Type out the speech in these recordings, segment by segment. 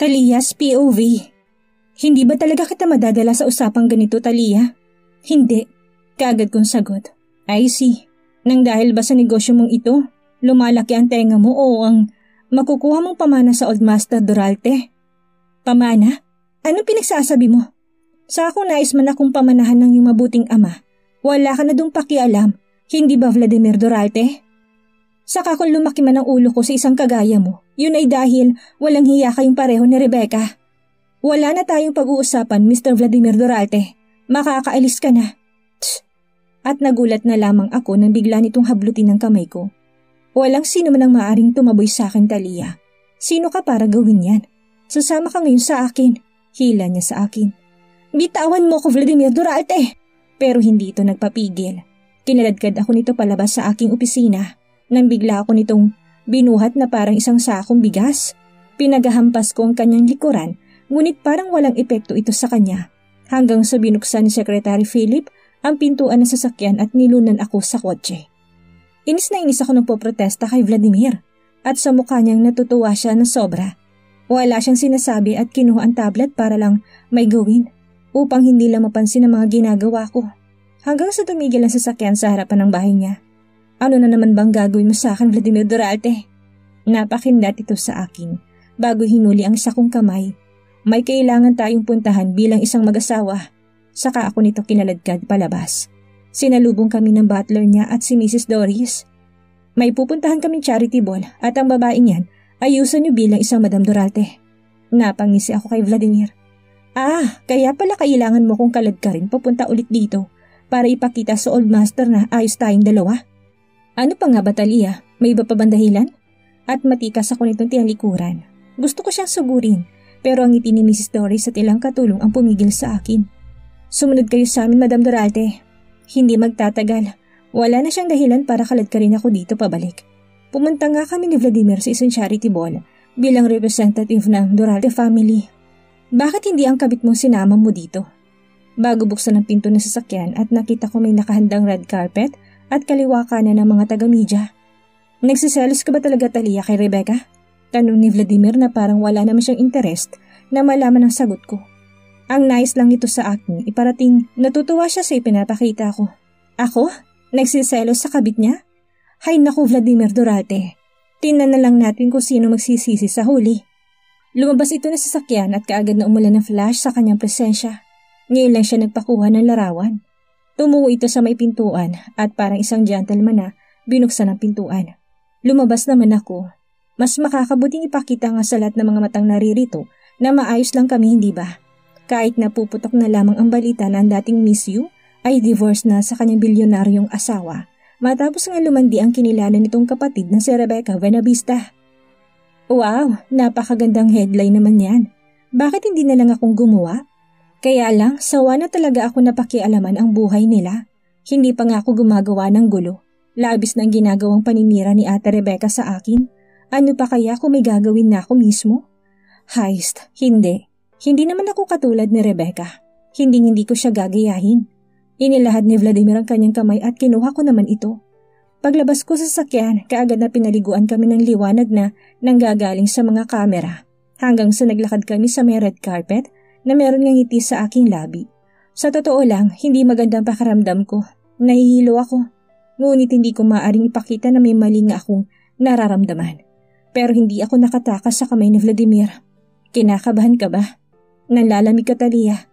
Talia's POV. Hindi ba talaga kita madadala sa usapang ganito, Talia? Hindi. Kaagad kong sagot. I see. Nang dahil ba sa negosyo mong ito, lumalaki ang tenga mo o ang makukuha mong pamana sa Old Master Duralte? Pamana? Anong pinagsasabi mo? Sa akong nais man akong pamanahan ng iyong mabuting ama, wala ka na dong pakialam, hindi ba Vladimir Duralte? Saka kung lumaki man ang ulo ko sa isang kagaya mo, yun ay dahil walang hiya kayong pareho ni Rebecca. Wala na tayong pag-uusapan, Mr. Vladimir Duralte. Makakaalis ka na. Tss. At nagulat na lamang ako nang bigla nitong hablutin ng kamay ko. Walang sino man ang maaaring tumaboy sa akin, Talia. Sino ka para gawin yan? Sasama ka ngayon sa akin. Hila niya sa akin. Bitawan mo ko, Vladimir Duralte! Pero hindi ito nagpapigil. Kinaladkad ako nito palabas sa aking opisina nang bigla ako nitong binuhat na parang isang sakong bigas. Pinagahampas ko ang kanyang likuran, ngunit parang walang epekto ito sa kanya. Hanggang sa binuksan ni Secretary Philip ang pintuan ng sasakyan at nilunan ako sa kotse. Inis na inis ako nang poprotesta kay Vladimir at sa mukha niyang natutuwa siya ng sobra. Wala siyang sinasabi at kinuha ang tablet para lang may gawin upang hindi lang mapansin ang mga ginagawa ko. Hanggang sa tumigil ang sasakyan sa harapan ng bahay niya. Ano na naman bang gagawin mo sa akin, Vladimir Duralte? Napakindat ito sa akin bago hinuli ang isa kong kamay. May kailangan tayong puntahan bilang isang mag-asawa. Saka ako nito kinaladkad palabas. Sinalubong kami ng butler niya at si Mrs. Doris. May pupuntahan kaming charity ball at ang babae niyan ayusan niyo bilang isang Madam Duralte. Napangisi ako kay Vladimir. Kaya pala kailangan mo kong kaladkarin papunta ulit dito para ipakita sa Old Master na ayos tayong dalawa. Ano pa nga ba, Talia? May iba pa bang dahilan? At matikas ako nitong tinalikuran. Gusto ko siyang sugurin, pero ang ngiti ni Mrs. Doris at ilang katulong ang pumigil sa akin. Sumunod kayo sa amin, Madam Duralte. Hindi magtatagal. Wala na siyang dahilan para kaladkarin ako dito pabalik. Pumunta nga kami ni Vladimir sa isang charity ball bilang representative ng Duralte family. Bakit hindi ang kabit mong sinama mo dito? Bago buksan ang pinto ng sasakyan at nakita ko may nakahandang red carpet at kaliwa kanan ng mga taga-media. Nagsiselos ka ba talaga, Talia, kay Rebecca? Tanong ni Vladimir na parang wala naman siyang interest na malaman ang sagot ko. Ang nice lang nito sa akin, iparating natutuwa siya sa ipinapakita ko. Ako? Nagsiselos sa kabit niya? Hay naku, Vladimir Duralte. Tingnan na lang natin kung sino magsisisi sa huli. Lumabas ito na sasakyan at kaagad na umulan ng flash sa kanyang presensya. Ngayon lang siya nagpakuha ng larawan. Tumungo ito sa may pintuan at parang isang gentleman na binuksan ang pintuan. Lumabas naman ako. Mas makakabuting ipakita nga sa lahat ng mga matang naririto na maayos lang kami, hindi ba? Kahit napuputok na lamang ang balita na ang dating Miss Yu ay divorce na sa kanyang bilyonaryong asawa matapos nga lumandi ang kinilala nitong kapatid na si Rebecca Buenavista. Wow, napakagandang headline naman yan. Bakit hindi na lang akong gumawa? Kaya lang, sawa na talaga ako napakialaman ang buhay nila. Hindi pa nga ako gumagawa ng gulo. Labis na ang ginagawang paninira ni Ate Rebecca sa akin. Ano pa kaya kung may gagawin na ako mismo? Heist, hindi. Hindi naman ako katulad ni Rebecca. Hindi ko siya gagayahin. Inilahad ni Vladimir ang kanyang kamay at kinuha ko naman ito. Paglabas ko sa sasakyan, kaagad na pinaliguan kami ng liwanag na nanggagaling sa mga kamera. Hanggang sa naglakad kami sa may red carpet na meron ngang ngiti sa aking labi. Sa totoo lang, hindi magandang pakiramdam ko. Nahihilo ako. Ngunit hindi ko maaaring ipakita na may mali nga akong nararamdaman. Pero hindi ako nakatakas sa kamay ni Vladimir. Kinakabahan ka ba? Nanlalamig ka, Talia.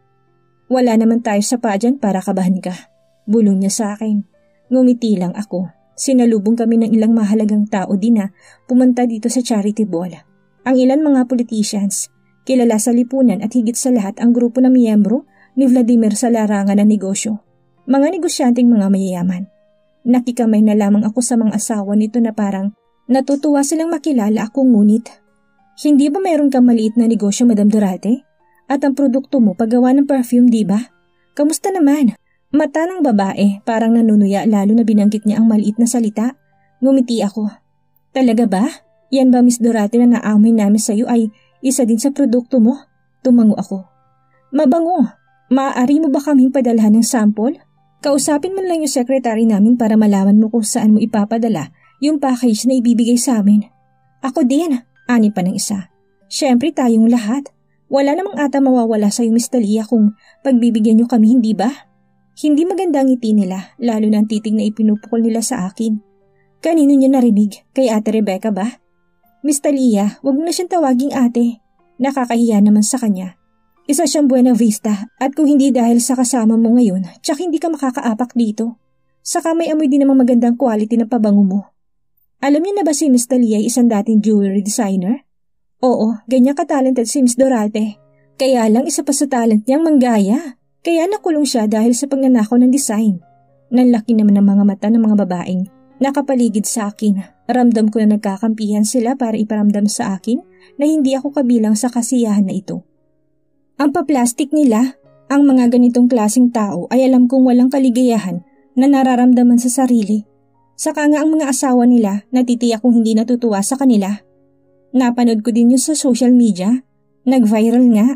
Wala naman tayo sa pageant para kabahan ka. Bulong niya sa akin. Ngumiti lang ako. Sinalubong kami ng ilang mahalagang tao din na pumunta dito sa charity ball. Ang ilan mga politicians, kilala sa lipunan at higit sa lahat ang grupo na miyembro ni Vladimir sa larangan ng negosyo. Mga negosyanteng mga mayayaman. Nakikamay na lamang ako sa mga asawa nito na parang natutuwa silang makilala ako ngunit. Hindi ba mayroon kang maliit na negosyo, Madam Duralte? At ang produkto mo paggawa ng perfume, di ba? Kamusta naman? Mata ng babae parang nanunuya lalo na binanggit niya ang maliit na salita. Ngumiti ako. Talaga ba? Yan ba, Miss Duralte, na naamoy namin sa iyo ay isa din sa produkto mo? Tumango ako. Mabango. Maaari mo ba kaming padalhan ng sample? Kausapin mo lang yung secretary namin para malaman mo kung saan mo ipapadala yung package na ibibigay sa amin. Ako din, ani pa ng isa. Siyempre tayong lahat. Wala namang ata mawawala sa'yo, Miss Talia, kung pagbibigyan niyo kami, hindi ba? Hindi maganda ang ngiti nila, lalo na ang titig na ipinupukol nila sa akin. Kanino niyo narinig? Kay Ate Rebecca ba? Miss Talia, wag mo na siyang tawaging ate. Nakakahiya naman sa kanya. Isa siyang Buena Vista at kung hindi dahil sa kasama mo ngayon, tsak hindi ka makakaapak dito. Saka may amoy din namang magandang quality ng pabango mo. Alam niyo na ba si Miss Talia ay isang dating jewelry designer? Oo, ganyan ka-talented si Miss Dorate. Kaya lang isa pa sa talent niyang manggaya. Kaya nakulong siya dahil sa pagnanakaw ng design. Nanlaki naman ang mga mata ng mga babaeng nakapaligid sa akin. Ramdam ko na nagkakampihan sila para iparamdam sa akin na hindi ako kabilang sa kasiyahan na ito. Ang paplastik nila, ang mga ganitong klaseng tao ay alam kong walang kaligayahan na nararamdaman sa sarili. Saka nga ang mga asawa nila natitiyak kong hindi natutuwa sa kanila. Napanood ko din yun sa social media. Nag-viral nga.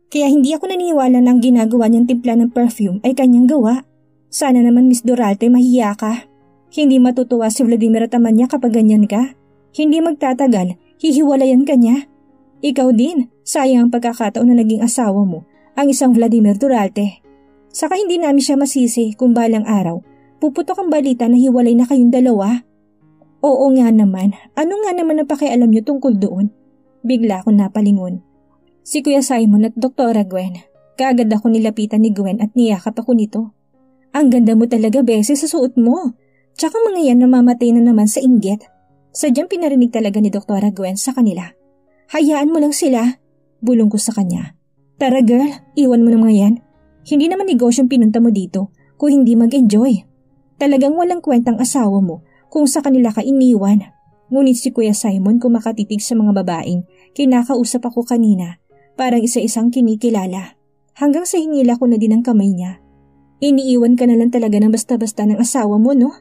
Kaya hindi ako naniniwala na ang ginagawa niyang timpla ng perfume ay kanyang gawa. Sana naman Miss Dorate mahiya ka. Hindi matutuwa si Vladimir at aman niya kapag ganyan ka. Hindi magtatagal, hihiwalayan ka niya. Ikaw din, sayang ang pagkakataon na naging asawa mo, ang isang Vladimir Dorate. Saka hindi namin siya masisi kung balang araw, puputok ang balita na hiwalay na kayong dalawa. Oo nga naman, ano nga naman ang pakialam niyo tungkol doon? Bigla akong napalingon. Si Kuya Simon at Doktora Gwen. Kaagad ako nilapitan ni Gwen at niyakap ako nito. Ang ganda mo talaga, beses, sa suot mo. Tsaka mga yan namamatay na naman sa inggit. Sadyang pinarinig talaga ni Doktora Gwen sa kanila. Hayaan mo lang sila. Bulong ko sa kanya. Tara girl, iwan mo na mga yan. Hindi naman negosyong pinunta mo dito kung hindi mag-enjoy. Talagang walang kwentang asawa mo kung sa kanila ka iniwan. Ngunit si Kuya Simon kumakatitig sa mga babaeng kinakausap ako kanina. Parang isa-isang kinikilala. Hanggang sa hinila ko na din ang kamay niya. Iniiwan ka na lang talaga ng basta-basta ng asawa mo, no?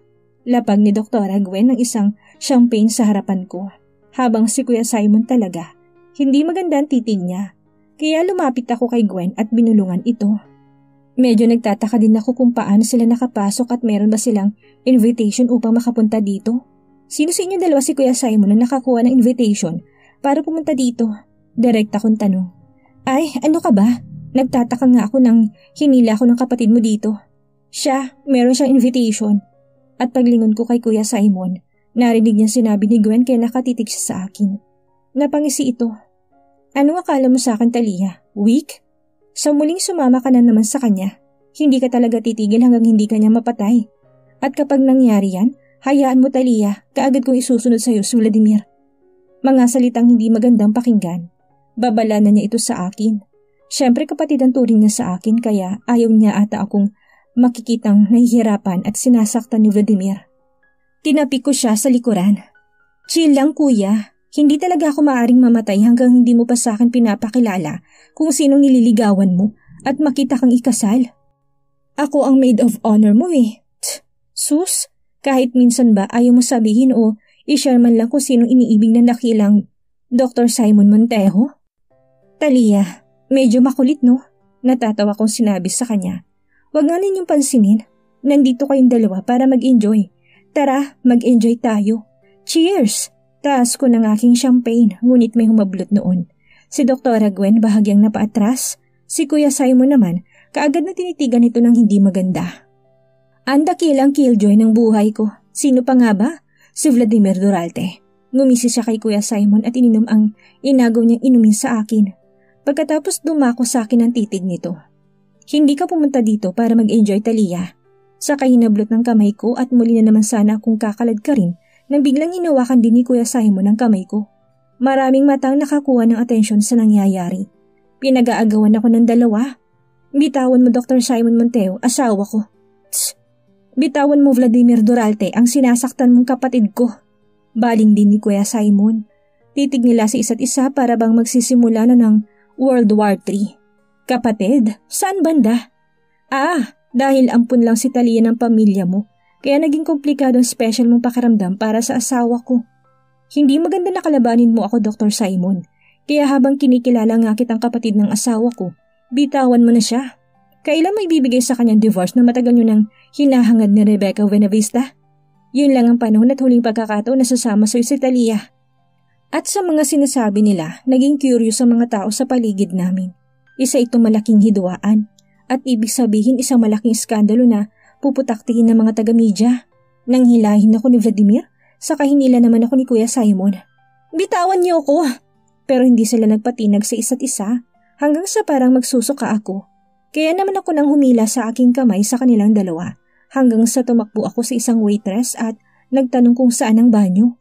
Lapag ni Doktora Gwen ng isang champagne sa harapan ko. Habang si Kuya Simon talaga, hindi maganda ang titig niya. Kaya lumapit ako kay Gwen at binulungan ito. Medyo nagtataka din ako kung paano sila nakapasok at meron ba silang invitation upang makapunta dito. Sino sa inyo dalawa si Kuya Simon na nakakuha ng invitation para pumunta dito? Direct akong tanong. Ay, ano ka ba? Nagtataka nga ako nang hinila ko ng kapatid mo dito. Siya, meron siyang invitation. At paglingon ko kay Kuya Simon, narinig niya sinabi ni Gwen kaya nakatitig siya sa akin. Napangisi ito. Ano akala mo sa akin, Talia? Weak? Sa muling sumama ka na naman sa kanya, hindi ka talaga titigil hanggang hindi ka niya mapatay. At kapag nangyari yan, hayaan mo, Talia, kaagad kong isusunod sa iyo si Vladimir. Mga salitang hindi magandang pakinggan. Babala na niya ito sa akin. Siyempre kapatid ang turing niya sa akin kaya ayaw niya ata akong makikitang nahihirapan at sinasaktan ni Vladimir. Tinapik ko siya sa likuran. Chill lang kuya, hindi talaga ako maaring mamatay hanggang hindi mo pa sa akin pinapakilala kung sinong nililigawan mo at makita kang ikasal. Ako ang maid of honor mo eh. Sus, kahit minsan ba ayaw mo sabihin o i-share man lang kung sinong iniibig na dakilang Dr. Simon Montejo? Talia, medyo makulit no? Natatawa kong sinabi sa kanya. Huwag nga ninyong pansinin. Nandito kayong dalawa para mag-enjoy. Tara, mag-enjoy tayo. Cheers! Taas ko ng aking champagne, ngunit may humablot noon. Si Doktora Gwen bahagyang napaatras. Si Kuya Simon naman, kaagad na tinitigan ito ng hindi maganda. Ang dakilang killjoy ng buhay ko. Sino pa nga ba? Si Vladimir Dorate. Ngumisi siya kay Kuya Simon at ininom ang inagaw niyang inumin sa akin. Pagkatapos dumako sa akin ang titig nito. Hindi ka pumunta dito para mag-enjoy, Talia. Saka hinablot ng kamay ko at muli na naman sana akong kakalad ka rin nang biglang hinawakan din ni Kuya Simon ang kamay ko. Maraming matang nakakuha ng atensyon sa nangyayari. Pinag-aagawan ako ng dalawa. Bitawan mo Dr. Simon Monteo, asawa ko. Tss! Bitawan mo Vladimir Dorate, ang sinasaktan mong kapatid ko. Baling din ni Kuya Simon. Titig nila sa isa't isa para bang magsisimula na ng World War III. Kapatid? Saan banda? Dahil ampun lang si Talia ng pamilya mo, kaya naging komplikado ang special mong pakiramdam para sa asawa ko. Hindi maganda na kalabanin mo ako, Dr. Simon. Kaya habang kinikilala nga kitang kapatid ng asawa ko, bitawan mo na siya. Kailan mo ibibigay sa kanyang divorce na matagal nyo nang hinahangad ni Rebecca Buenavista? Yun lang ang panahon at huling pagkakataon na sasama sa'yo si Talia. At sa mga sinasabi nila, naging curious ang mga tao sa paligid namin. Isa itong malaking hidwaan at ibig sabihin isang malaking iskandalo na puputaktihin ng mga taga-media. Nang hilahin ako ni Vladimir, saka hinila naman ako ni Kuya Simon. Bitawan niyo ako! Pero hindi sila nagpatinag sa isa't isa hanggang sa parang magsusuka ako. Kaya naman ako nang humila sa aking kamay sa kanilang dalawa hanggang sa tumakbo ako sa isang waitress at nagtanong kung saan ang banyo.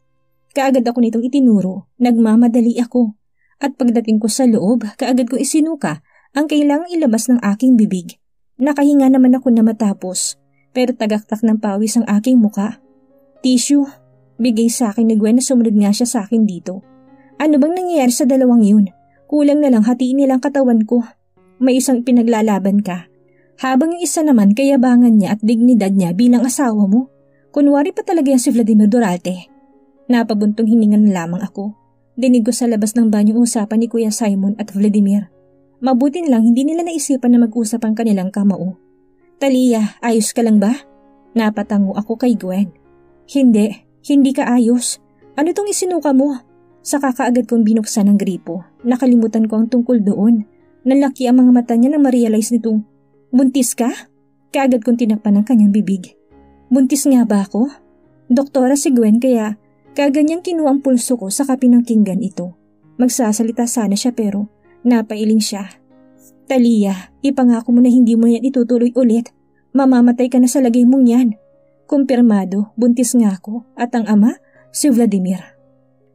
Kaagad ako nitong itinuro, nagmamadali ako. At pagdating ko sa loob, kaagad ko isinuka ang kailangang ilabas ng aking bibig. Nakahinga naman ako na matapos, pero tagaktak ng pawis ang aking muka. Tissue, bigay sa akin ni Gwen na sumunod nga siya sa akin dito. Ano bang nangyayari sa dalawang yun? Kulang na lang hatiin nilang katawan ko. May isang pinaglalaban ka. Habang yung isa naman kayabangan niya at dignidad niya bilang asawa mo. Kunwari pa talaga yan si Vladimir Durarte. Napabuntong hininga na lamang ako. Dinig ko sa labas ng banyo usapan ni Kuya Simon at Vladimir. Mabuti lang hindi nila naisipan na mag-usap ang kanilang kamao. Talia, ayos ka lang ba? Napatango ako kay Gwen. Hindi ka ayos. Ano tong isinuka mo? Sa kakaagad kong binuksan ng gripo, nakalimutan ko ang tungkol doon. Nalaki ang mga mata niya nang ma-realize nitong, buntis ka? Kaagad kong tinakpan ang kanyang bibig. Buntis nga ba ako? Doktora si Gwen kaya kaganyang kinuha ang pulso ko sa kapinangkinggan ito. Magsasalita sana siya pero napailing siya. Talia, ipangako mo na hindi mo yan itutuloy ulit. Mamamatay ka na sa lagay mong yan. Kumpirmado, buntis nga ako at ang ama, si Vladimir.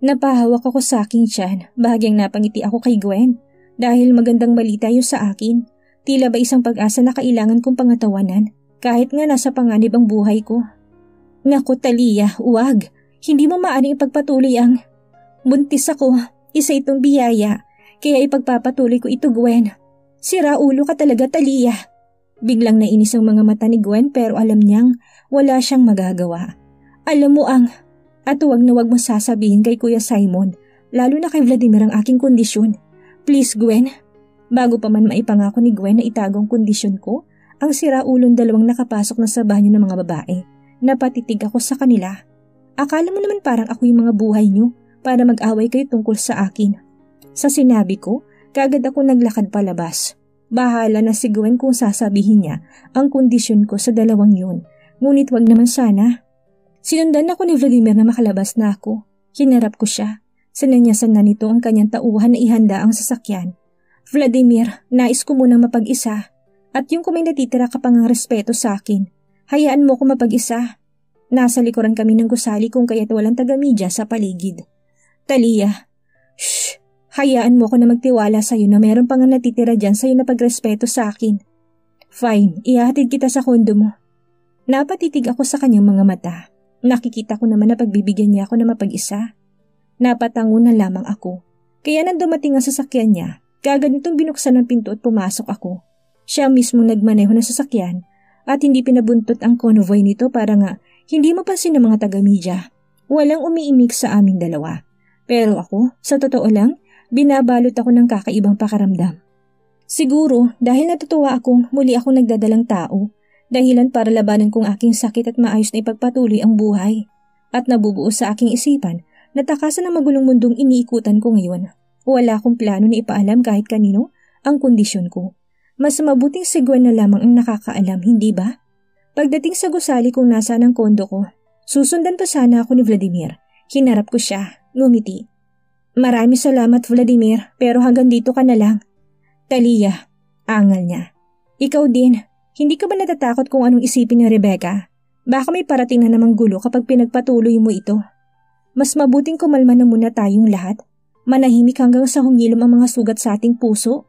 Napahawak ako sa aking tiyan, bahagyang napangiti ako kay Gwen. Dahil magandang balita yun sa akin, tila ba isang pag-asa na kailangan kong pangatawanan, kahit nga nasa panganib ang buhay ko. Naku Talia, huwag. Hindi mo maaaring ipagpatuloy ang... Buntis ako, isa itong biyaya, kaya ipagpapatuloy ko ito Gwen. Sira ulo ka talaga Talia. Biglang nainis ang mga mata ni Gwen pero alam niyang wala siyang magagawa. Alam mo ang... At huwag na huwag mo sasabihin kay Kuya Simon, lalo na kay Vladimir ang aking kondisyon. Please Gwen. Bago pa man maipangako ni Gwen na itago ang kondisyon ko, ang siraulong dalawang nakapasok na sa banyo ng mga babae. Napatitig ako sa kanila. Akala mo naman parang ako yung mga buhay niyo para mag-away kayo tungkol sa akin. Sa sinabi ko, kaagad ako naglakad palabas. Bahala na si Gwen kung sasabihin niya ang kondisyon ko sa dalawang yun. Ngunit wag naman sana. Sinundan ako ni Vladimir na makalabas na ako. Hinarap ko siya. Sinanyasan na nito ang kanyang tauhan na ihanda ang sasakyan. Vladimir, nais ko munang mapag-isa. At yung kung may natitira ka pang respeto sa akin, hayaan mo ko mapag-isa. Nasa likuran kami ng gusali kung kaya't walang taga-media sa paligid. Talia, shh, hayaan mo ko na magtiwala sa'yo na meron pang natitira dyan sa'yo na pagrespeto sa akin. Fine, ihahatid kita sa kondo mo. Napatitig ako sa kanyang mga mata. Nakikita ko naman na pagbibigyan niya ako na mapag-isa. Napatango na lamang ako. Kaya nang dumating ang sasakyan niya, kaagad nitong binuksan ang pinto at pumasok ako. Siya mismo nagmaneho ng sasakyan at hindi pinabuntot ang convoy nito para nga hindi mapansin ng mga taga-media. Walang umiimik sa aming dalawa. Pero ako, sa totoo lang, binabalot ako ng kakaibang pakaramdam. Siguro dahil natutuwa akong muli akong nagdadalang tao, dahilan para labanan kong aking sakit at maayos na ipagpatuloy ang buhay. At nabubuo sa aking isipan na takasan ng magulong mundong iniikutan ko ngayon. Wala akong plano na ipaalam kahit kanino ang kondisyon ko. Mas mabuting si Gwen na lamang ang nakakaalam, hindi ba? Pagdating sa gusali kung nasaan ang kondo ko, susundan pa sana ako ni Vladimir. Hinarap ko siya, ngumiti. Maraming salamat Vladimir, pero hanggang dito ka na lang. Talia, angal niya. Ikaw din. Hindi ka ba natatakot kung anong isipin ni Rebecca? Baka may parating na namang gulo kapag pinagpatuloy mo ito. Mas mabuting kumalma na muna tayong lahat. Manahimik hanggang sa humilom ang mga sugat sa ating puso.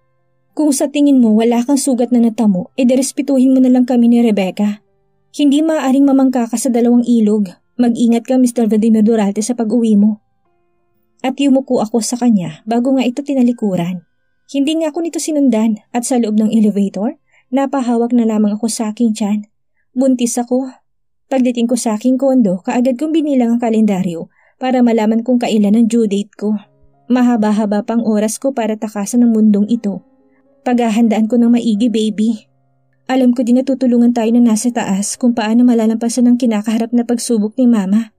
Kung sa tingin mo wala kang sugat na natamo, respetuhin mo na lang kami ni Rebecca. Hindi maaaring mamangka ka sa dalawang ilog. Mag-ingat ka Mr. Vladimir Durarte sa pag-uwi mo. At yumuko ako sa kanya bago nga ito tinalikuran. Hindi nga ako nito sinundan at sa loob ng elevator, napahawak na lamang ako sa aking tiyan. Buntis ako. Pagdating ko sa aking kondo, kaagad kong binilang ang kalendaryo para malaman kung kailan ang due date ko. Mahaba-haba pang oras ko para takasan ng mundong ito. Paghahandaan ko ng maigi, baby. Alam ko din na tutulungan tayo na nasa taas kung paano malalampasan ang kinakaharap na pagsubok ni Mama.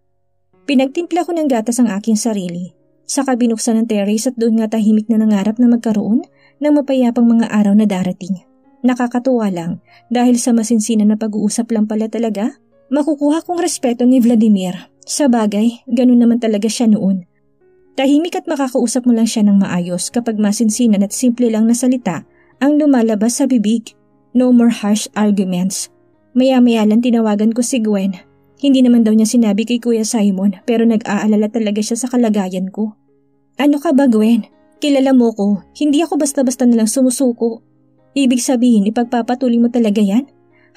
Pinagtimpla ko ng gatas ang aking sarili. Saka binuksan ng terrace at doon nga tahimik na nangarap na magkaroon ng mapayapang mga araw na darating. Nakakatuwa lang dahil sa masinsinan na pag-uusap lang pala talaga, makukuha kong respeto ni Vladimir. Sa bagay, ganun naman talaga siya noon. Tahimik at makakausap mo lang siya ng maayos kapag masinsinan at simple lang na salita ang lumalabas sa bibig. No more harsh arguments. Maya-maya lang tinawagan ko si Gwen. Hindi naman daw niya sinabi kay Kuya Simon pero nag-aalala talaga siya sa kalagayan ko. Ano ka ba, Gwen? Kilala mo ko, hindi ako basta-basta nalang sumusuko. Ibig sabihin ipagpapatuloy mo talaga yan?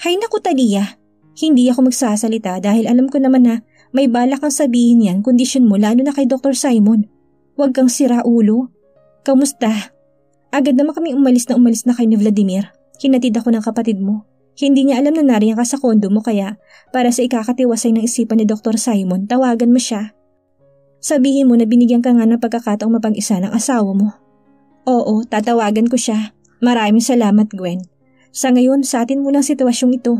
Hay naku Talia, hindi ako magsasalita dahil alam ko naman na may balak kang sabihin yan kondisyon mo lalo na kay Dr. Simon. Huwag kang sira ulo. Kamusta? Agad naman kami umalis na kay ni Vladimir. Hinatid ako ng kapatid mo. Hindi niya alam na nariyan ka sa kondo mo kaya para sa ikakatiwasay ng isipan ni Dr. Simon, tawagan mo siya. Sabihin mo na binigyan ka nga ng pagkakataong mapag-isa ng asawa mo. Oo, tatawagan ko siya. Maraming salamat, Gwen. Sa ngayon, sa atin mo lang sitwasyong ito.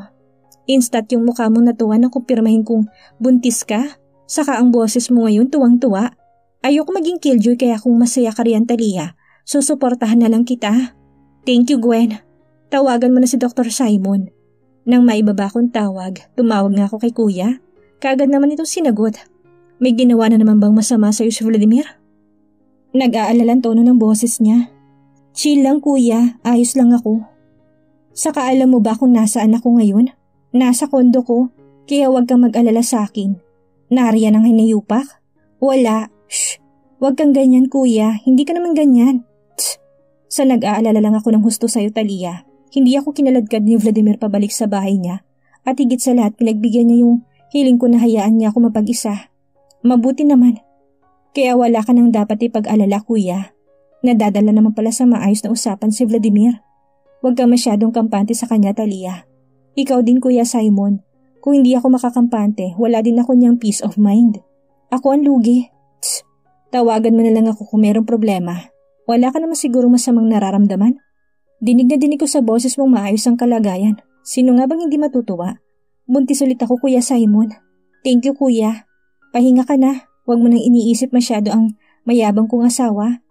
Instant yung mukha mong natuwa nang kumpirmahin kung buntis ka. Saka ang boses mo ngayon tuwang-tuwa. Ayoko maging killjoy kaya kung masaya ka riyan, Talia, susuportahan na lang kita. Thank you, Gwen. Tawagan mo na si Dr. Simon. Nang maibaba kong tawag, tumawag nga ako kay Kuya. Kaagad naman itong sinagot. May ginawa na naman bang masama sa'yo si Vladimir? Nag-aalalang tono ng boses niya. Chill lang, Kuya. Ayos lang ako. Saka alam mo ba kung nasaan ako ngayon? Nasa kondo ko. Kaya huwag kang mag-alala sa akin. Nariyan ang hinayupak? Wala. Shh. Huwag kang ganyan, Kuya. Hindi ka naman ganyan. Tss. Sa nag-aalala lang ako ng husto sa'yo, Talia. Hindi ako kinaladkad ni Vladimir pabalik sa bahay niya. At higit sa lahat, pinagbigyan niya yung hiling ko na hayaan niya ako mapag-isa. Mabuti naman. Kaya wala ka nang dapat ipag-alala, Kuya. Nadadala naman pala sa maayos na usapan si Vladimir. Huwag ka masyadong kampante sa kanya, Talia. Ikaw din, Kuya Simon. Kung hindi ako makakampante, wala din ako niyang peace of mind. Ako ang lugi. Tss. Tawagan mo na lang ako kung mayroong problema. Wala ka naman siguro masamang nararamdaman? Dinig na dinig ko sa boses mong maayos ang kalagayan. Sino nga bang hindi matutuwa? Buntis ulit ako, Kuya Simon. Thank you, Kuya. Pahinga ka na. Huwag mo nang iniisip masyado ang mayabang kong asawa.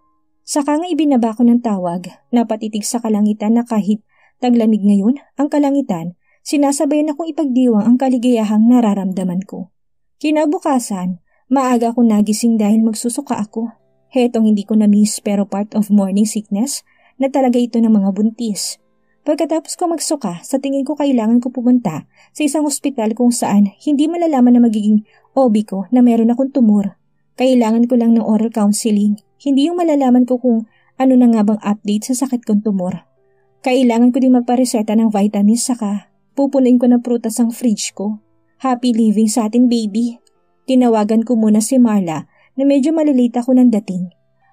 Saka nga ibinaba ko ng tawag, napatitig sa kalangitan na kahit taglamig ngayon, ang kalangitan, sinasabayan akong ipagdiwang ang kaligayahang nararamdaman ko. Kinabukasan, maaga ako nagising dahil magsusuka ako. Hetong hindi ko na-miss pero part of morning sickness na talaga ito ng mga buntis. Pagkatapos ko magsuka, sa tingin ko kailangan ko pumunta sa isang ospital kung saan hindi malalaman na magiging OB ko na meron akong tumor. Kailangan ko lang ng oral counseling, hindi yung malalaman ko kung ano na nga bang update sa sakit kong tumor. Kailangan ko din magpareseta ng vitamins saka pupunuin ko ng prutas ang fridge ko. Happy living sa atin, baby. Tinawagan ko muna si Marla na medyo malilate ako ng dating.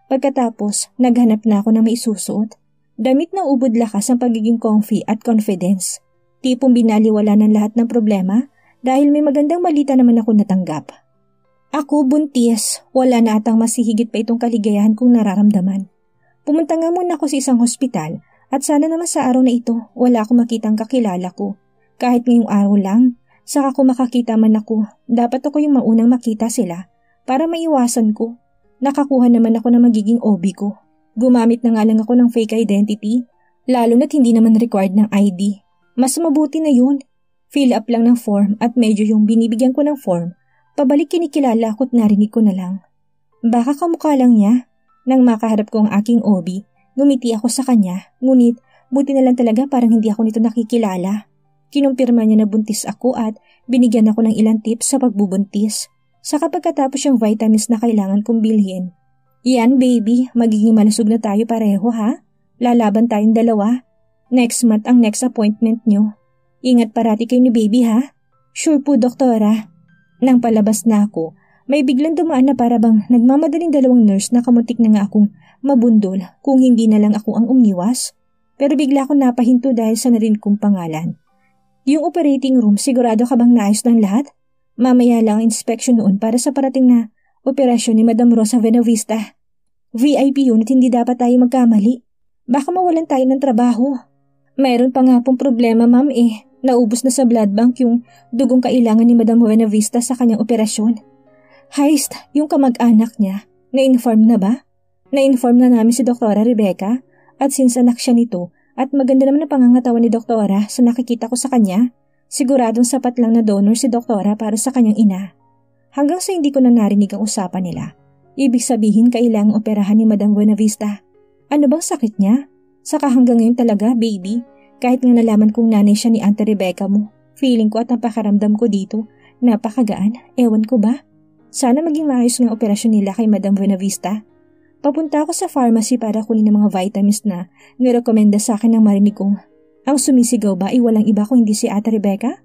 Pagkatapos, naghanap na ako ng may susuot. Damit na ubod lakas ang pagiging comfy at confidence. Tipong binaliwala ng lahat ng problema dahil may magandang balita naman ako natanggap. Ako buntis, wala na atang masihigit pa itong kaligayahan kong nararamdaman. Pumunta nga muna ako sa isang hospital at sana naman sa araw na ito wala akong makitang kakilala ko. Kahit ngayong araw lang, saka kung makakita man ako, dapat ako yung maunang makita sila para maiwasan ko. Nakakuha naman ako ng magiging OB ko. Gumamit na nga lang ako ng fake identity, lalo na't hindi naman required ng ID. Mas mabuti na yun. Fill up lang ng form at medyo yung binibigyan ko ng form, pabalik kinikilala ko't narinig ko na lang. Baka kamukha lang niya. Nang makaharap ko ang aking OB, gumiti ako sa kanya, ngunit buti na lang talaga parang hindi ako nito nakikilala. Kinumpirma niya na buntis ako at binigyan ako ng ilang tips sa pagbubuntis. Saka pagkatapos yung vitamins na kailangan kong bilhin. Yan baby, magiging malusog na tayo pareho ha? Lalaban tayong dalawa. Next month ang next appointment nyo. Ingat parati kayo ni baby ha? Sure po doktora. Nang palabas na ako, may biglang dumaan na para bang nagmamadaling dalawang nurse na kamuntik na nga akong mabundol kung hindi na lang ako ang umiwas. Pero bigla akong napahinto dahil sa narinig kong pangalan. Yung operating room, sigurado ka bang naayos ng lahat? Mamaya lang ang inspection noon para sa parating na operasyon ni Madam Rosa Benavista. VIP unit, hindi dapat tayo magkamali. Baka mawalan tayo ng trabaho. Mayroon pa nga pong problema ma'am Naubos na sa blood bank yung dugong kailangan ni Madam Benavista sa kanyang operasyon. Heist, yung kamag-anak niya, Na-inform na ba? Na-inform na namin si Doktora Rebecca at since anak siya nito at maganda naman ang pangangatawan ni Doktora sa nakikita ko sa kanya, siguradong sapat lang na donor si Doktora para sa kanyang ina. Hanggang sa hindi ko na narinig ang usapan nila. Ibig sabihin kailangang operahan ni Madam Buenavista. Ano bang sakit niya? Saka hanggang ngayon talaga, baby, kahit nga nalaman kong nanay siya ni Auntie Rebecca mo, feeling ko at ang pakaramdam ko dito, napakagaan, ewan ko ba? Sana maging maayos ng operasyon nila kay Madam Buenavista. Papunta ako sa pharmacy para kunin ng mga vitamins na nirekomenda sa akin ng marinig kong. Ang sumisigaw ba ay walang iba kung hindi si Ate Rebecca?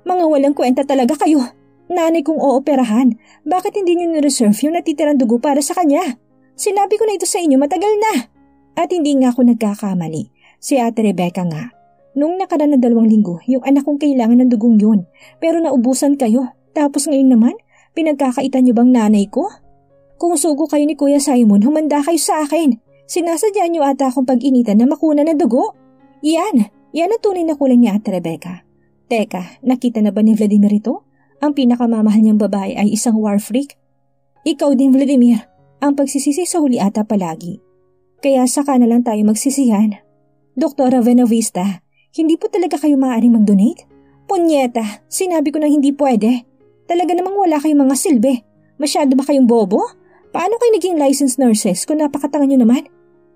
Mga walang kwenta talaga kayo. Nanay kong ooperahan. Bakit hindi niyo ni-reserve yung natitirang dugo para sa kanya? Sinabi ko na ito sa inyo matagal na. At hindi nga ako nagkakamali. Si Ate Rebecca nga. Nung nakaraan na 2 linggo, yung anak kong kailangan ng dugong yun. Pero naubusan kayo. Tapos ngayon naman, pinagkakaitan niyo bang nanay ko? Kung sugo kayo ni Kuya Simon, humanda kayo sa akin. Sinasadya niyo ata akong pag-initan na makuna ng dugo. Yan ang tunay na kulay ni Ate Rebecca. Teka, nakita na ba ni Vladimir ito? Ang pinakamamahal niyang babae ay isang war freak. Ikaw din, Vladimir, ang pagsisisi sa huli ata palagi. Kaya saka na lang tayo magsisihan. Doktora Buenavista, hindi po talaga kayo maaaring mag-donate? Punyeta, sinabi ko na hindi pwede. Talaga namang wala kayong mga silbi. Masyado ba kayong bobo? Paano kayo naging licensed nurses kung napakatanga nyo naman?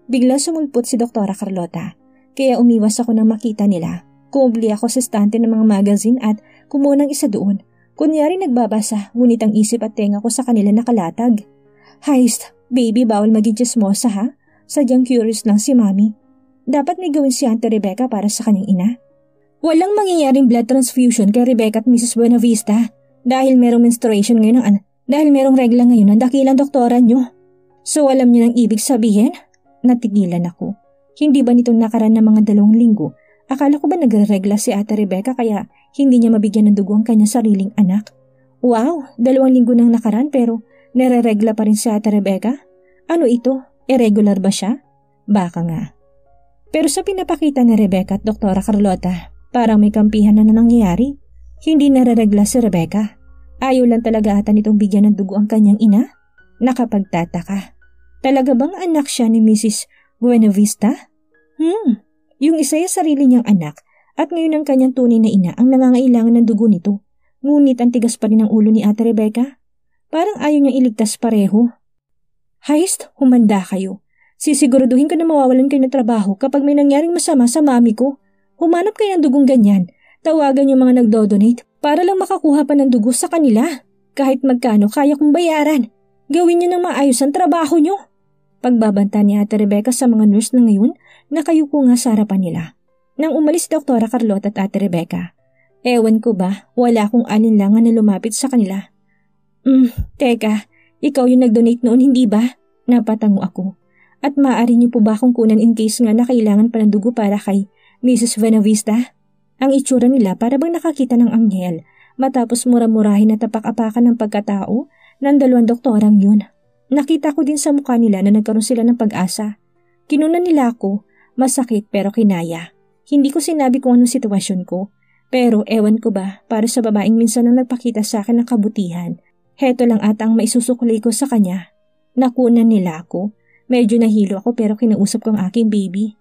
Bigla sumulpot si Doktora Carlota. Kaya umiwas ako nang makita nila. Kumubli ako sa stante ng mga magazine at kumuha ng isa doon. Kunyari nagbabasa, ngunit ang isip at tenga ko sa kanila nakalatag. Heist, baby, bawal maging chismosa ha? Sadyang curious lang si Mami. Dapat may gawin si Auntie Rebecca para sa kanyang ina. Walang mangyayaring blood transfusion kay Rebecca at Mrs. Buenavista dahil merong menstruation ngayon dahil merong regla ngayon ang dakilang doktora nyo. So alam niyo nang ibig sabihin? Natigilan ako. Hindi ba nitong nakaraan na mga 2 linggo? Akala ko ba nagre-regla si Ate Rebecca kaya hindi niya mabigyan ng dugo ang kanyang sariling anak? Wow, 2 linggo nang nakaraan pero nare-regla pa rin si Ate Rebecca? Ano ito? Irregular ba siya? Baka nga. Pero sa pinapakita ni Rebecca at Doktora Carlota, parang may kampihan na nangyayari. Hindi nare-regla si Rebecca. Ayaw lang talaga ata nitong bigyan ng dugo ang kanyang ina? Nakapagtataka. Talaga bang anak siya ni Mrs. Buenavista? Yung isa ay sarili niyang anak at ngayon ang kanyang tunay na ina ang nangangailangan ng dugo nito. Ngunit ang tigas pa rin ang ulo ni Ate Rebecca. Parang ayaw niyang iligtas pareho. Heist, humanda kayo. Sisiguraduhin ko na mawawalan kayo ng trabaho kapag may nangyaring masama sa mami ko. Humanap kayo ng dugong ganyan. Tawagan yung mga nagdo-donate para lang makakuha pa ng dugo sa kanila. Kahit magkano kaya kong bayaran. Gawin niyo ng maayos ang trabaho niyo. Pagbabanta ni Ate Rebecca sa mga nurse na ngayon, nakayuko nga sa harapan nila. Nang umalis si Doktora Carlota at Ate Rebecca, ewan ko ba, wala akong alinlangan na lumapit sa kanila. Teka, ikaw yung nag-donate noon, hindi ba? Napatango ako. At maaari niyo po ba akong kunan in case nga na kailangan pa ng dugo para kay Mrs. Buenavista? Ang itsura nila para bang nakakita ng anghel matapos mura-murahin at tapak-apakan ng pagkatao ng 2 doktorang yun. Nakita ko din sa mukha nila na nagkaroon sila ng pag-asa. Kinunan nila ako, masakit pero kinaya. Hindi ko sinabi kung anong sitwasyon ko, pero ewan ko ba para sa babaeng minsan nang nagpakita sa akin ng kabutihan. Heto lang ata ang maisusuklay ko sa kanya. Nakunan nila ako. Medyo nahilo ako pero kinausap ko ang aking baby.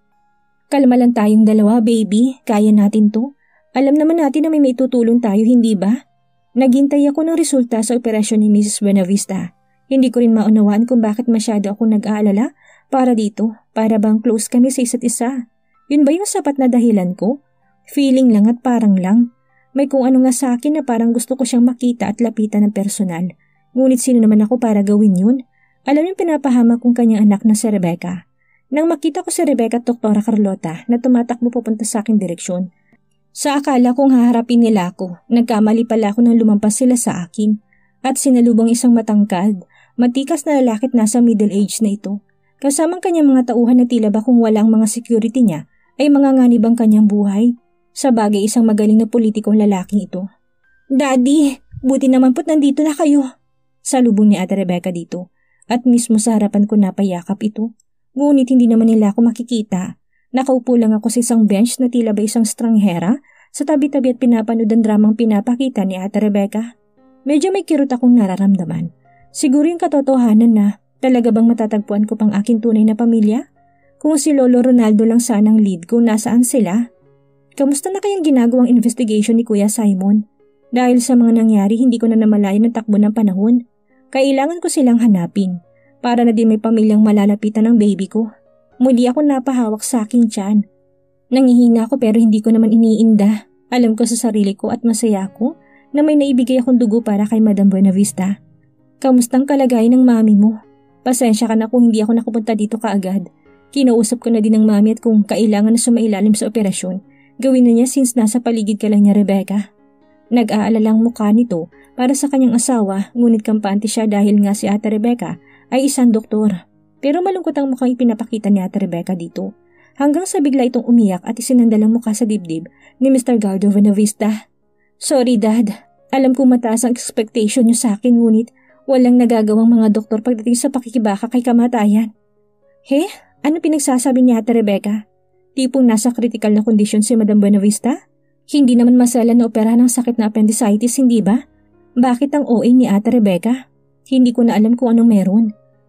Kalma lang tayong 2, baby. Kaya natin to. Alam naman natin na may tutulong tayo, hindi ba? Naghintay ako ng resulta sa operasyon ni Mrs. Buenavista. Hindi ko rin maunawaan kung bakit masyado akong nag-aalala para dito, para bang close kami sa isa't isa. Yun ba yung sapat na dahilan ko? Feeling lang at parang lang. May kung ano nga sa akin na parang gusto ko siyang makita at lapitan ng personal. Ngunit sino naman ako para gawin yun? Alam yung pinapahamak kong kanyang anak na si Rebecca. Nang makita ko si Rebecca at Doktora Carlota na tumatakbo papunta sa aking direksyon, sa akala kong haharapin nila ako, nagkamali pala ako nang lumampas sila sa akin at sinalubong isang matangkad, matikas na lalakit nasa middle age na ito. Kasamang kanyang mga tauhan na tila ba kung walang mga security niya ay manganganib ang kanyang buhay. Sa bagay isang magaling na politikong lalaking ito. Daddy, buti naman po't nandito na kayo. Salubong ni Ate Rebecca dito at mismo sa harapan ko napayakap ito. Ngunit hindi naman nila ako makikita. Nakaupo lang ako sa isang bench na tila ba isang stranghera sa tabi-tabi at pinapanood ang dramang pinapakita ni Ate Rebecca. Medyo may kirot akong nararamdaman. Siguro yung katotohanan na Talaga bang matatagpuan ko pang aking tunay na pamilya? Kung si Lolo Ronaldo lang sanang lead kung nasaan sila? Kamusta na kayang ginagawang investigation ni Kuya Simon? Dahil sa mga nangyari, hindi ko na namalayan ang takbo ng panahon. Kailangan ko silang hanapin para na din may pamilyang malalapitan ng baby ko. Muli ako napahawak sa aking tiyan. Nangihina ako pero hindi ko naman iniinda. Alam ko sa sarili ko at masaya ako na may naibigay akong dugo para kay Madam Buenavista. Kamustang kalagayan ng mami mo? Pasensya ka na kung hindi ako nakapunta dito kaagad. Kinausap ko na din ng mami at kung kailangan na sumailalim sa operasyon, gawin na niya since nasa paligid ka lang niya, Rebecca. Nag-aalala ang mukha nito para sa kanyang asawa, ngunit kampante siya dahil nga si Ate Rebecca ay isang doktor. Pero malungkot ang mukhang ipinapakita ni Ate Rebecca dito. Hanggang sa bigla itong umiyak at isinandal ang mukha sa dibdib ni Mr. Gardo Buenavista. Sorry Dad, alam kong mataas ang expectation niyo sa akin ngunit walang nagagawang mga doktor pagdating sa pakikibaka kay kamatayan. He? Ano pinagsasabi ni Ate Rebecca? Tipong nasa critical na kondisyon si Madam Buenavista? Hindi naman masala na operahan ng sakit na appendicitis, hindi ba? Bakit ang OA ni Ate Rebecca? Hindi ko na alam kung anong meron.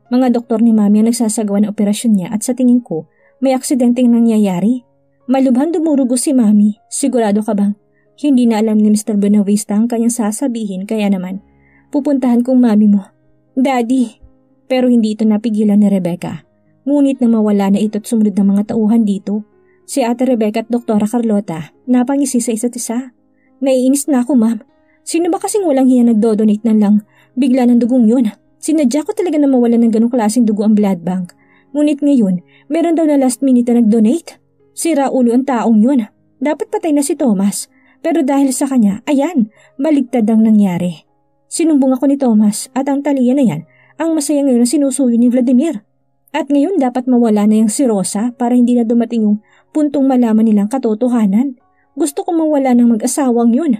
Mga doktor ni Mami ang nagsasagawa ng operasyon niya at sa tingin ko, may aksidenteng nangyayari. Malubhan dumurugo si Mami. Sigurado ka bang? Hindi na alam ni Mr. Buenavista ang kanyang sasabihin kaya naman, pupuntahan kong Mami mo. Daddy! Pero hindi ito napigilan ni Rebecca. Ngunit na mawala na ito at sumunod ng mga tauhan dito. Si Ate Rebecca at Doktora Carlota napangisi sa isa't isa. Naiinis na ako, Ma'am. Sino ba kasing walang hiya nagdodonate na lang bigla ng dugong yun? Sinadya ko talaga na mawala ng ganong klaseng dugo ang blood bank. Ngunit ngayon, meron daw na last minute na nag-donate. Sira ulo ang taong yun. Dapat patay na si Thomas. Pero dahil sa kanya, ayan, baligtad ang nangyari. Sinumbong ako ni Thomas at ang taliya na yan, ang masaya ngayon na sinusuyo ni Vladimir. At ngayon dapat mawala na yung si Rosa para hindi na dumating yung puntong malaman nilang katotohanan. Gusto ko mawala ng mag-asawang yun.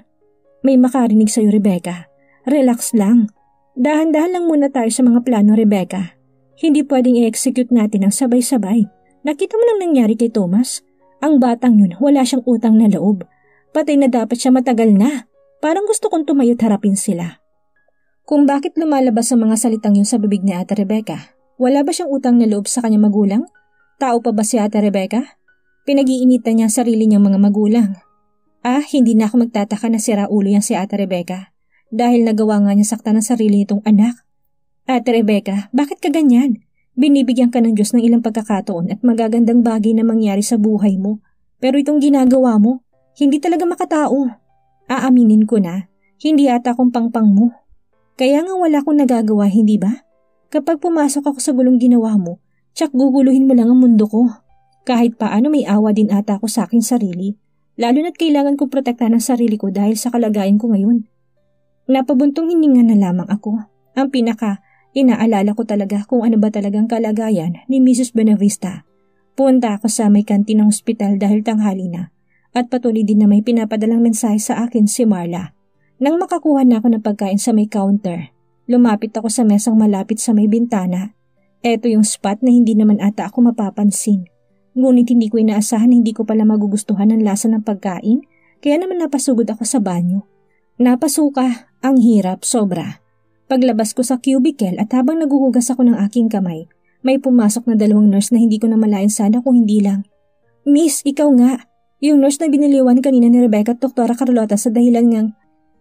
May makarinig sa'yo, Rebecca. Relax lang. Dahan-dahan lang muna tayo sa mga plano, Rebecca. Hindi pwedeng i-execute natin ang sabay-sabay. Nakita mo lang nangyari kay Thomas? Ang batang yun, wala siyang utang na loob. Patay na dapat siya matagal na. Parang gusto kong tumayo't harapin sila. Kung bakit lumalabas ang mga salitang yun sa bibig ni Ate Rebecca, wala ba siyang utang na loob sa kanyang magulang? Tao pa ba si Ate Rebecca? Pinag-iinitan niya ang sarili niyang mga magulang. Hindi na ako magtataka na sira ulo yan si Ate Rebecca dahil nagawa nga niya saktan ng sarili nitong anak. Ate Rebecca, bakit ka ganyan? Binibigyan ka ng Diyos ng ilang pagkakataon at magagandang bagay na mangyari sa buhay mo. Pero itong ginagawa mo, hindi talaga makatao. Aaminin ko na, hindi ata akong pangpang mo. Kaya nga wala akong nagagawa, hindi ba? Kapag pumasok ako sa gulong ginawa mo, tsak guguluhin mo lang ang mundo ko. Kahit paano may awa din ata ako sa aking sarili, lalo na't kailangan kong protektahan ang sarili ko dahil sa kalagayan ko ngayon. Napabuntong hininga na lamang ako. Ang inaalala ko talaga kung ano ba talagang kalagayan ni Mrs. Buenavista. Punta ako sa may kantin ng ospital dahil tanghali na at patuloy din na may pinapadalang mensahe sa akin si Marla. Nang makakuha na ako ng pagkain sa may counter, lumapit ako sa mesang malapit sa may bintana. Eto yung spot na hindi naman ata ako mapapansin. Ngunit hindi ko inaasahan na hindi ko pala magugustuhan ang lasa ng pagkain kaya naman napasugod ako sa banyo. Napasuka, ang hirap, sobra. Paglabas ko sa cubicle at habang naguhugas ako ng aking kamay, may pumasok na 2 nurse na hindi ko na malayan sana kung hindi lang. Miss, ikaw nga. Yung nurse na biniliwan kanina ni Rebecca at Doktora Carlota sa dahilan ngang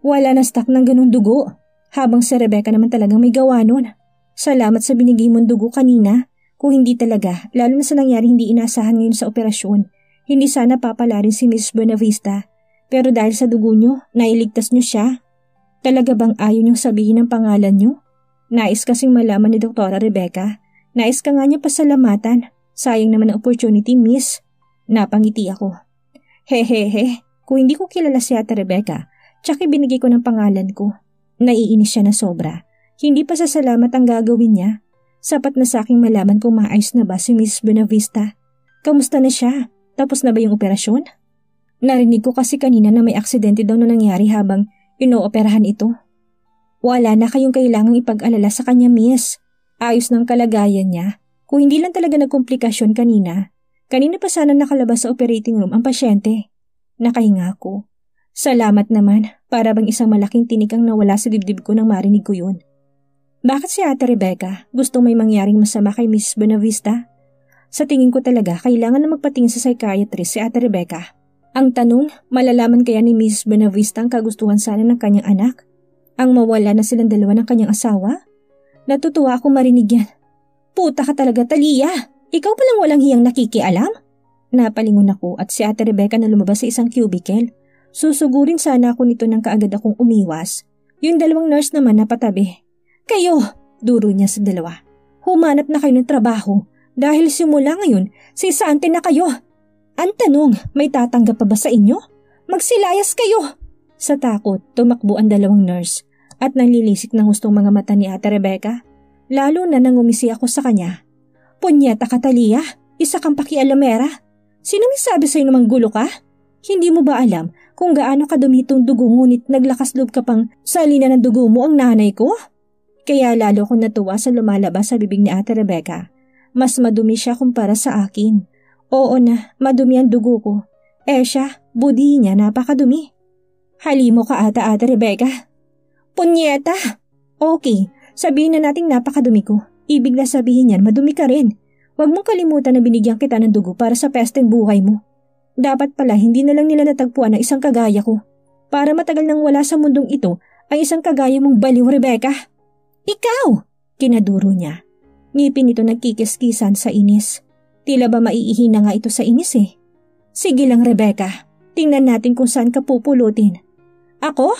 wala na stock ng ganung dugo. Habang si Rebecca naman talagang may gawa nun. Salamat sa binigay mong dugo kanina. Kung hindi talaga, lalo na sa nangyari hindi inaasahan ngayon sa operasyon, hindi sana papala rin si Mrs. Buenavista. Pero dahil sa dugo nyo, nailigtas nyo siya. Talaga bang ayaw niyong sabihin ang pangalan nyo? Nais kasing malaman ni Doktora Rebecca. Nais ka nga niya pasalamatan. Sayang naman ang opportunity, miss. Napangiti ako. Hehehe, kung hindi ko kilala si Ate Rebecca, tsaka binigay ko ng pangalan ko. Naiinis siya na sobra. Hindi pa sa salamat ang gagawin niya. Sapat na sa aking malaman kung maayos na ba si Mrs. Buenavista. Kamusta na siya? Tapos na ba yung operasyon? Narinig ko kasi kanina na may aksidente daw na nangyari habang inooperahan ito. Wala na kayong kailangang ipag-alala sa kanya, miss. Ayos ng kalagayan niya. Kung hindi lang talaga nagkomplikasyon kanina. Kanina pa sana nakalabas sa operating room ang pasyente. Nakahinga ako. Salamat naman, para bang isang malaking tinik ang nawala sa dibdib ko nang marinig ko yun. Bakit si Ate Rebecca gustong may mangyaring masama kay Miss Buenavista? Sa tingin ko talaga kailangan na magpatingin sa psychiatrist si Ate Rebecca. Ang tanong, malalaman kaya ni Miss Buenavista ang kagustuhan sana ng kanyang anak? Ang mawala na silang dalawa ng kanyang asawa? Natutuwa akong marinig yan. Puta ka talaga, Talia! Ikaw palang walang hiyang nakikialam? Napalingon ako at si Ate Rebecca na lumabas sa isang cubicle. Susugurin sana ako nito nang kaagad akong umiwas. Yung dalawang nurse naman napatabi. Kayo, duro niya sa dalawa. Humanap na kayo ng trabaho dahil simula ngayon, sisante na kayo. Ang tanong, may tatanggap pa ba sa inyo? Magsilayas kayo! Sa takot, tumakbo ang dalawang nurse at nanlilisik ng hustong mga mata ni Ate Rebecca. Lalo na nang umisi ako sa kanya. Punyeta ka, Talia, isa kang pakialamera. Sino may sabi sa'yo namang gulo ka? Hindi mo ba alam kung gaano kadumi itong dugo ngunit naglakas loob ka pang salina ng dugo mo ang nanay ko? Kaya lalo akong natuwa sa lumalabas sa bibig ni Ate Rebecca. Mas madumi siya kumpara sa akin. Oo na, madumi ang dugo ko. Siya, budi niya napakadumi. Halimo ka ata, Ate Rebecca. Punyeta! Okay, sabihin na nating napakadumi ko. Ibig na sabihin yan, madumi ka rin. Huwag mong kalimutan na binigyan kita ng dugo para sa pesteng buhay mo. Dapat pala hindi na lang nila natagpuan ang isang kagaya ko. Para matagal nang wala sa mundong ito ang isang kagaya mong baliw, Rebecca. Ikaw! Kinaduro niya. Ngipin ito nagkikiskisan sa inis. Tila ba maiihina nga ito sa inis eh. Sige lang, Rebecca. Tingnan natin kung saan ka pupulutin. Ako?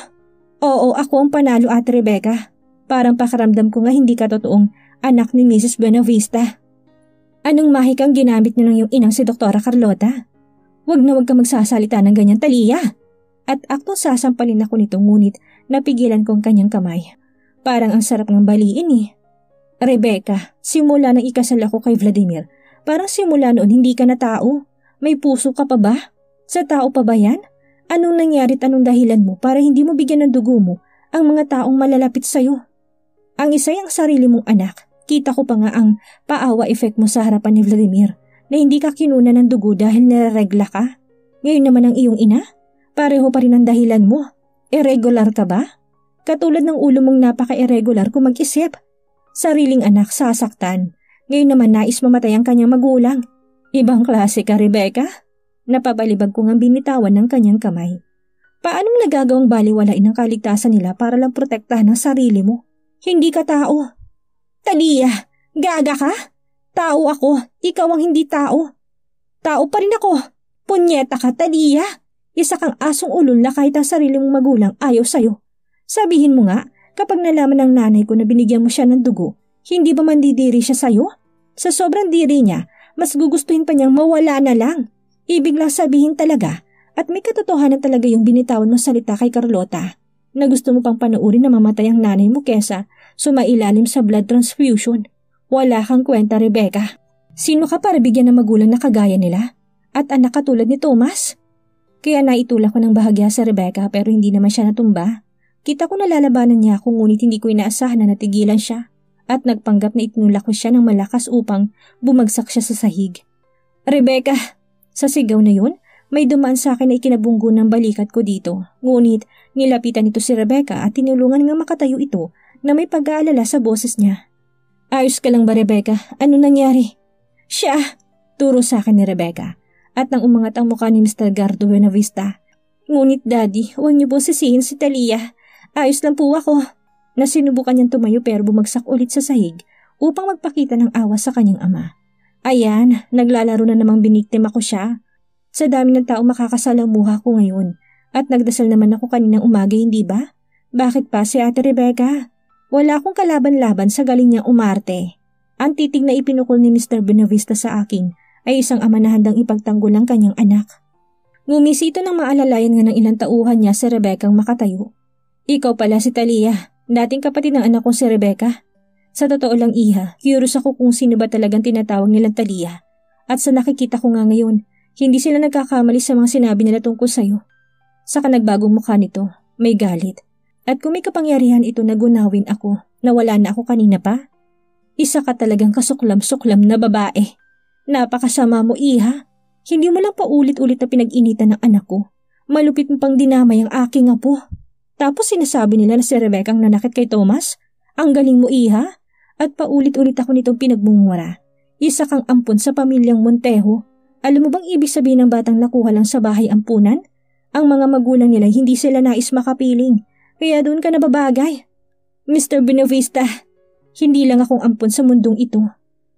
Oo, ako ang panalo, Ate Rebecca. Parang pakaramdam ko nga hindi ka totoong anak ni Mrs. Buenavista. Anong mahikang ginamit niyo ng iyong inang si Dr. Carlota? Huwag ka magsasalita ng ganyan, Talia. At ako sasampalin ako nito ngunit napigilan ko ang kanyang kamay. Parang ang sarap ng baliin eh. Rebecca, simula nang ikasal ako kay Vladimir, parang simula noon hindi ka na tao. May puso ka pa ba? Sa tao pa ba yan? Anong nangyari at anong dahilan mo para hindi mo bigyan ng dugo mo ang mga taong malalapit sa'yo? Ang isa'y ang sarili mong anak. Kita ko pa nga ang paawa effect mo sa harapan ni Vladimir na hindi ka kinuna ng dugo dahil nararegla ka. Ngayon naman ang iyong ina? Pareho pa rin ang dahilan mo. Irregular ka ba? Katulad ng ulo mong napaka-irregular kung mag-isip. Sariling anak sasaktan. Ngayon naman nais mamatay ang kanyang magulang. Ibang klase ka, Rebecca. Napabalibag ko ngang binitawan ng kanyang kamay. Paano mo nagagawang baliwalain ang kaligtasan nila para lang protektahan ang sarili mo? Hindi ka tao. Talia, gaga ka? Tao ako, ikaw ang hindi tao. Tao pa rin ako. Punyeta ka, Talia. Isa kang asong ulol na kahit ang sarili mong magulang ayaw sa'yo. Sabihin mo nga, kapag nalaman ng nanay ko na binigyan mo siya ng dugo, hindi ba mandidiri siya sa'yo? Sa sobrang diri niya, mas gugustuhin pa niyang mawala na lang. Ibig lang sabihin talaga, at may katotohanan talaga yung binitawan mo salita kay Carlota, na gusto mo pang panoorin na mamatay ang nanay mo kesa sumailalim sa blood transfusion. Wala kang kwenta, Rebecca. Sino ka para bigyan ng magulang na kagaya nila? At anak katulad ni Thomas? Kaya naitulak ko ng bahagya sa Rebecca pero hindi naman siya natumba. Kita ko nalalabanan niya ako ngunit hindi ko inaasahan na natigilan siya at nagpanggap na itinulak ko siya ng malakas upang bumagsak siya sa sahig. Rebecca! Sa sigaw na yun, may dumaan sa akin na ikinabunggo ng balikat ko dito. Ngunit nilapitan nito si Rebecca at tinulungan nga makatayo ito na may pag-aalala sa boses niya. Ayos ka lang ba, Rebecca? Ano nangyari? Siya! Turo sa akin ni Rebecca at nang umangat ang mukha ni Mr. Gardo Buenavista. Ngunit Daddy, huwag niyo po sisihin si Talia. Ayos lang po ako. Nasinubukan niyang tumayo pero bumagsak ulit sa sahig upang magpakita ng awa sa kanyang ama. Ayan, naglalaro na namang biniktima ko siya. Sa dami ng tao makakasalamuha ko ngayon at nagdasal naman ako kaninang umaga, hindi ba? Bakit pa si Ate Rebecca? Wala akong kalaban-laban sa galing niyang umarte. Ang titig na ipinukol ni Mr. Buenavista sa akin ay isang ama na handang ipagtanggol ang kanyang anak. Ngumisi ito ng maalalayan nga ng ilang tauhan niya si Rebecca ang makatayo. Ikaw pala si Talia, dating kapatid ng anak kong si Rebecca. Sa totoo lang, Iha, curious ako kung sino ba talagang tinatawag nilang Talia. At sa nakikita ko nga ngayon, hindi sila nagkakamali sa mga sinabi nila tungkol sa'yo. Saka nagbagong mukha nito, may galit. At kung may kapangyarihan ito na gunawin ako, na wala na ako kanina pa, isa ka talagang kasuklam-suklam na babae. Napakasama mo, Iha. Hindi mo lang paulit-ulit na pinag-initan ng anak ko. Malupit mo pang dinamay ang aking apo. Tapos sinasabi nila na si Rebecca ang nanakit kay Thomas? Ang galing mo, iha. At paulit-ulit ako nitong pinagmumura. Isa kang ampon sa pamilyang Montejo. Alam mo bang ibig sabihin ng batang nakuha lang sa bahay ampunan? Ang mga magulang nila hindi sila nais makapiling. Kaya doon ka nababagay. Mr. Buenavista, hindi lang akong ampon sa mundong ito.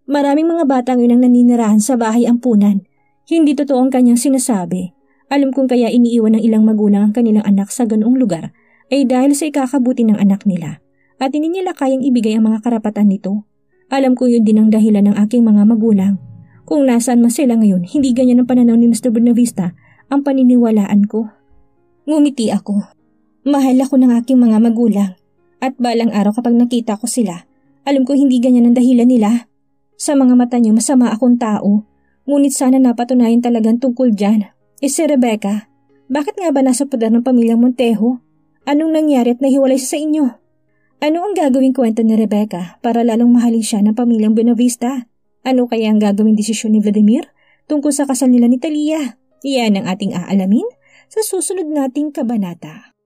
Maraming mga batang yun ang naninirahan sa bahay ampunan. Hindi totoo ang kanyang sinasabi. Alam kong kaya iniiwan ng ilang magulang ang kanilang anak sa ganoong lugar ay dahil sa ikakabuti ng anak nila at hindi nila kayang ibigay ang mga karapatan nito. Alam ko yun din ang dahilan ng aking mga magulang. Kung nasaan man sila ngayon, hindi ganyan ang pananaw ni Mr. Buenavista ang paniniwalaan ko. Ngumiti ako. Mahal ako ng aking mga magulang at balang araw kapag nakita ko sila, alam ko hindi ganyan ang dahilan nila. Sa mga mata niyo masama akong tao, ngunit sana napatunayan talagang tungkol dyan. Si Rebecca, bakit nga ba nasa poder ng pamilyang Montejo? Anong nangyari at nahiwalay siya sa inyo? Ano ang gagawing kwento ni Rebecca para lalong mahalin siya ng pamilyang Buenavista? Ano kaya ang gagawing desisyon ni Vladimir tungkol sa kasal nila ni Talia? Iyan ang ating aalamin sa susunod nating kabanata.